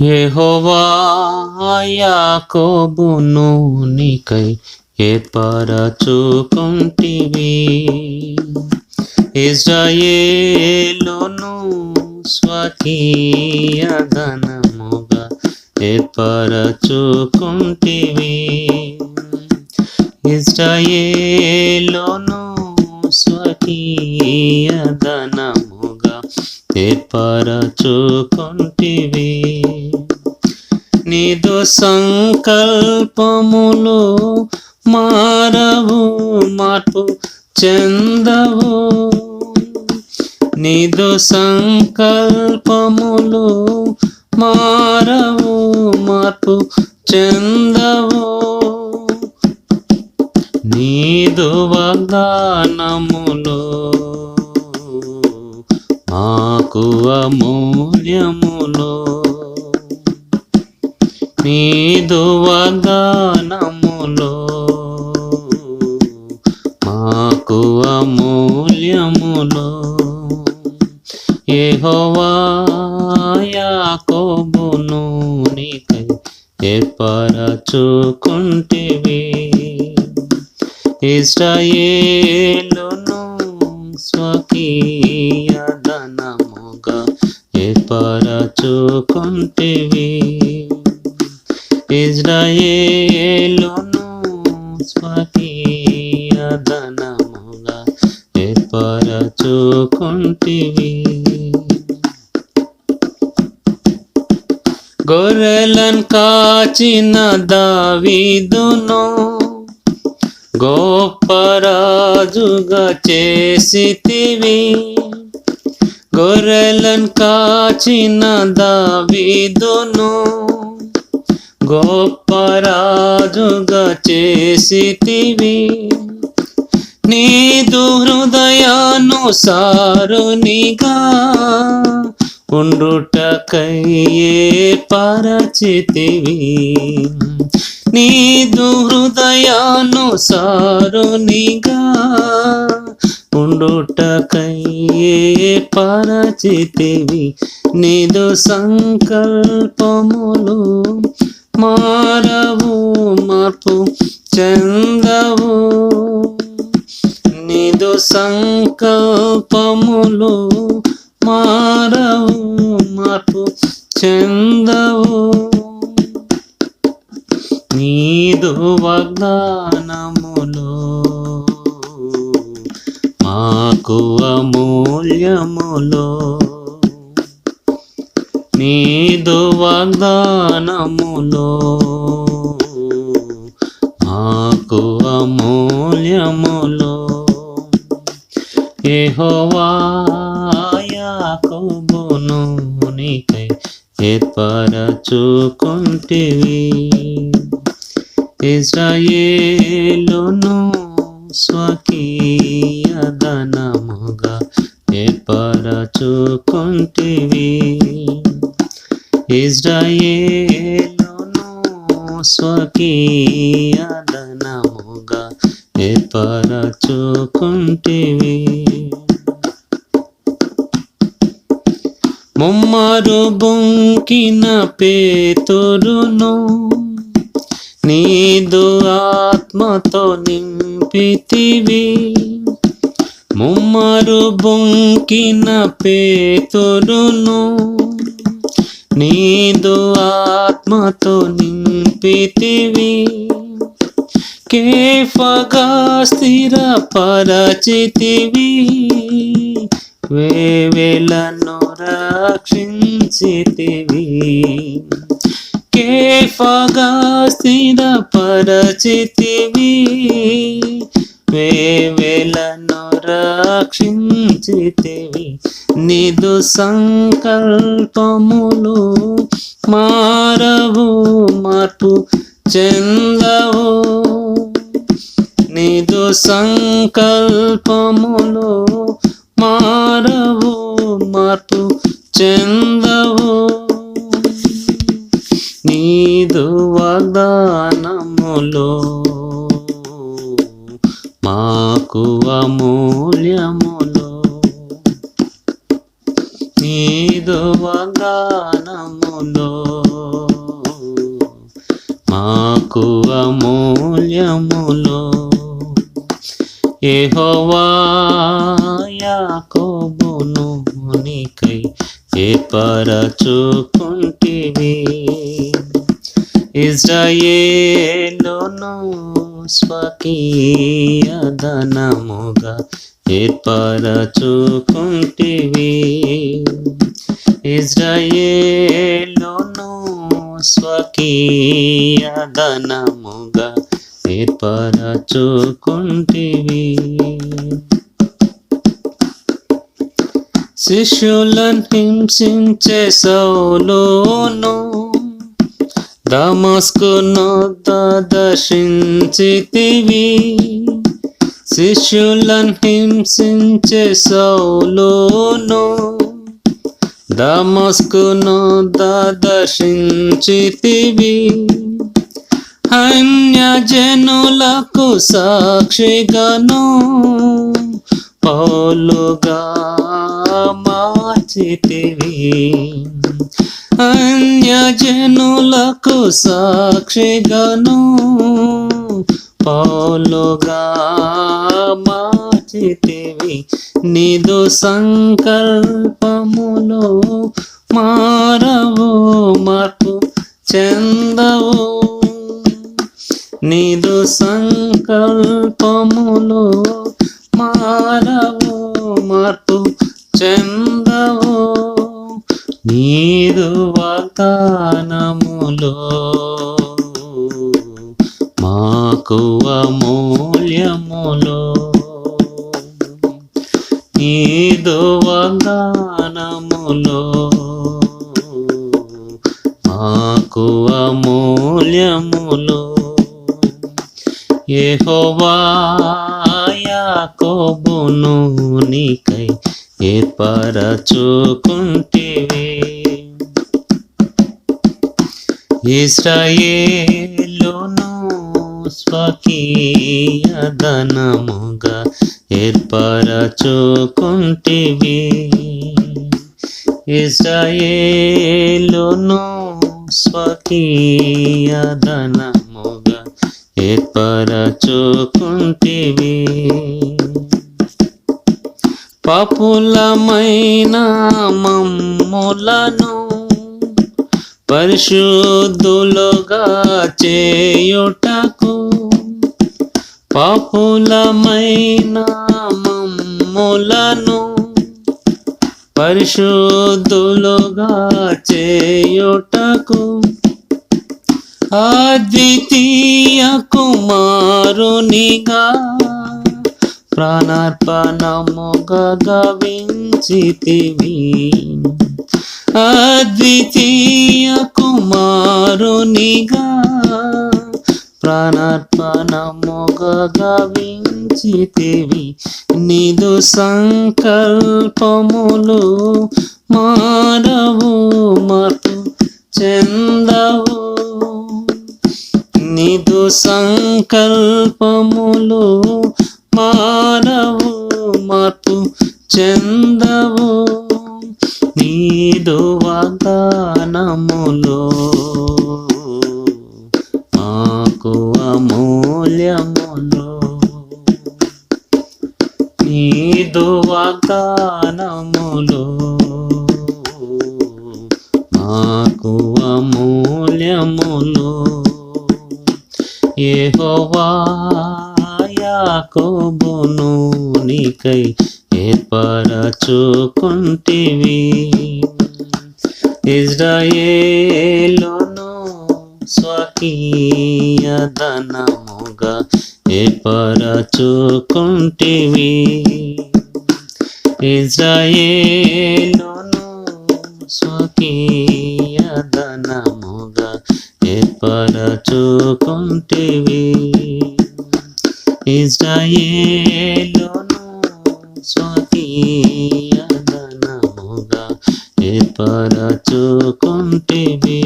యెహోవా యాకోబును నీకై ఏర్పరచుకొంటివి, ఇశ్రాయేలును స్వకీయ ధనముగా ఏర్పరచుకొంటివి. ఇశ్రాయేలును స్వకీయ ధనముగా ఏర్పరచుకొంటివి. నీదు సంకల్పములు మారవు, మార్పు చెందవు. నీదు సంకల్పములు మారవు, మార్పు చెందవు. నీదు వాగ్దానములు మాకు అమూల్యములు. నీదు వాగ్దానములు మాకు అమూల్యములు. యెహోవా యాకోబును నీకై ఏర్పరచుకొంటివి, ఇశ్రాయేలును స్వకీయ ధనముగా ఏర్పరచుకొంటివి. ఇశ్రాయేలును స్వకీయ ధనముగా ఏర్పరచుకొంటివి. గొర్రెలను కాచిన దావీదును గొప్ప రాజుగా చేసితివి. గొర్రెలను కాచిన దావీదును గొప్ప రాజుగా చేసితివి. నీదు హృదయానుసారునిగా ఉండుటకై ఏర్పరచితివి. నీదు హృదయానుసారునిగా ఉండుటకై ఏర్పరచితివి. నీదు సంకల్పములు మారవు, మార్పు చెందవు. నీదు సంకల్పములు మారవు, మార్పు చెందవు. నీదు వాగ్దానములు మాకు అమూల్యములు. నీదు వాగ్దానములు మాకు అమూల్యములు. యెహోవా యాకోబును నీకై ఏర్పరచుకొంటివి, ఇశ్రాయేలును స్వకీయ ధనముగా ఏర్పరచుకొంటివి. ఇశ్రాయేలును స్వకీయ ధనముగా ఏర్పరచుకొంటివి. ముమ్మరు బొంకిన పేతురును నీదు ఆత్మతో నింపితివి. ముమ్మరు బొంకిన పేతురును నీదు ఆత్మతో నింపితివి. కేఫగా స్థిరపరచితివి, వేవేలను రక్షించితివి. కేఫగా స్థిరపరచితివి, వేవేలను రక్షించితివి. నీదు సంకల్పములు మారవు, మార్పు చెందవు. నీదు సంకల్పములు మారవు, మార్పు చెందవు. నీదు వాగ్దానములు మాకు అమూల్యములు. నీదు వాగ్దానములు అమూల్యములో యెహోవా యాకోబును నీకై ఏర్పరచుకొంటివి ఇశ్రాయేలును స్వకీయ ధనముగా ఏర్పరచుకొంటివి ఇశ్రాయేలును స్వకీయ ధనముగా ఏర్పరచుకొంటివి శిష్యులను హింసించే సౌలును దమస్కునొద్ద దర్శించితివి శిష్యులను హింసించే సౌలును దమస్కునొద్ద దర్శించితివి అన్యజనులకు సాక్షిగాను పౌలుగా మార్చితివి అన్యజనులకు సాక్షిగాను పౌలుగా మార్చితివి నీదు సంకల్పములో మారవు మార్పు చెందవు నీదు సంకల్పములో మారవు మార్పు చెందవు నీదు వాగ్దానములో మాకు అమూల్యములో నీదు వాగ్దానములో మాకు అమూల్యములో యెహోవా యాకోబును నీకై ఏర్పరచుకొంటివి ఇశ్రాయేలును స్వకీయ ధనముగా ఏర్పరచుకొంటివి ఇశ్రాయేలును స్వకీయ ధనముగా ఏర్పరచుకొంటివి పాపులమైన మమ్ములను పరిశుద్ధులుగా చేయుటకు పాపులమైన మమ్ములను పరిశుద్ధులుగా చేయుటకు అద్వితీయ కుమారునిగా ప్రాణార్పణముగా గావించితివి అద్వితీయ కుమారునిగా ప్రాణార్పణముగా గావించితివి నీదు సంకల్పములు మారవు మార్పు చెందవు నీదు సంకల్పములు మారవు మార్పు చెందవు నీదు వాగ్దానములో మాకు అమూల్యములో నీదు వాగ్దానములో మాకు అమూల్యములో యెహోవా యాకోబును నీకై ఏర్పరచుకొంటివి ఇశ్రాయేలును స్వకీయ ధనముగా ఏర్పరచుకొంటివి ఇశ్రాయేలును స్వకీయ ధనముగా ఏర్పరచుకొంటివి ఇశ్రాయేలును స్వకీయ ధనముగా ఏర్పరచుకొంటివి